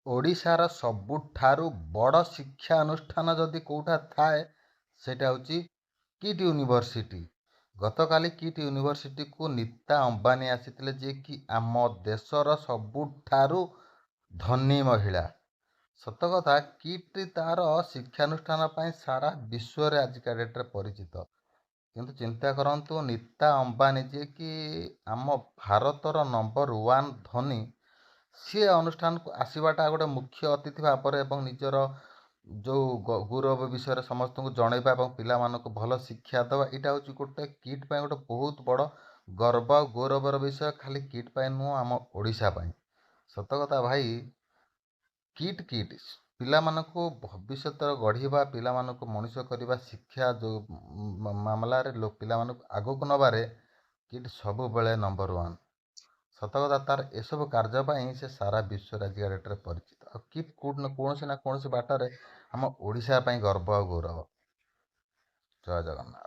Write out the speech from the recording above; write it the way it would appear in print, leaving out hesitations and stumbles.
ଓଡ଼ିଶାର ସବୁଠାରୁ ବଡ଼ ଶିକ୍ଷା ଅନୁଷ୍ଠାନ ଯଦି କେଉଁଟା ଥାଏ ସେଇଟା ହେଉଛି କିଟ୍ ୟୁନିଭର୍ସିଟି। ଗତକାଲି କିଟ୍ ୟୁନିଭର୍ସିଟିକୁ ନୀତା ଅମ୍ବାନୀ ଆସିଥିଲେ, ଯିଏକି ଆମ ଦେଶର ସବୁଠାରୁ ଧନୀ ମହିଳା। ସତ କଥା, କିଟ୍ ତା'ର ଶିକ୍ଷାନୁଷ୍ଠାନ ପାଇଁ ସାରା ବିଶ୍ୱରେ ଆଜିକା ଡେଟ୍ରେ ପରିଚିତ। କିନ୍ତୁ ଚିନ୍ତା କରନ୍ତୁ, ନୀତା ଅମ୍ବାନୀ ଯିଏକି ଆମ ଭାରତର ନମ୍ବର 1 ଧନୀ, ସିଏ ଅନୁଷ୍ଠାନକୁ ଆସିବାଟା ଗୋଟେ ମୁଖ୍ୟ ଅତିଥି ଭାବରେ ଏବଂ ନିଜର ଯେଉଁ ଗୌରବ ବିଷୟରେ ସମସ୍ତଙ୍କୁ ଜଣାଇବା ଏବଂ ପିଲାମାନଙ୍କୁ ଭଲ ଶିକ୍ଷା ଦେବା, ଏଇଟା ହେଉଛି ଗୋଟେ କିଟ୍ ପାଇଁ ଗୋଟେ ବହୁତ ବଡ଼ ଗର୍ବ ଆଉ ଗୌରବର ବିଷୟ। ଖାଲି କିଟ୍ ପାଇଁ ନୁହଁ, ଆମ ଓଡ଼ିଶା ପାଇଁ। ସତ କଥା ଭାଇ, କିଟ୍ ପିଲାମାନଙ୍କୁ ଭବିଷ୍ୟତରେ ଗଢ଼ିବା, ପିଲାମାନଙ୍କୁ ମଣିଷ କରିବା, ଶିକ୍ଷା ଯେଉଁ ମାମଲାରେ ପିଲାମାନଙ୍କୁ ଆଗକୁ ନେବାରେ କିଟ୍ ସବୁବେଳେ ନମ୍ବର 1। ସତ କଥା, ତା'ର ଏସବୁ କାର୍ଯ୍ୟ ପାଇଁ ସେ ସାରା ବିଶ୍ୱରେ ଆଜିକା ଡେଟ୍ରେ ପରିଚିତ। ଆଉ କିଟ୍ କୌଣସି ନା କୌଣସି ବାଟରେ ଆମ ଓଡ଼ିଶା ପାଇଁ ଗର୍ବ ଆଉ ଗୌରବ। ଜୟ ଜଗନ୍ନାଥ।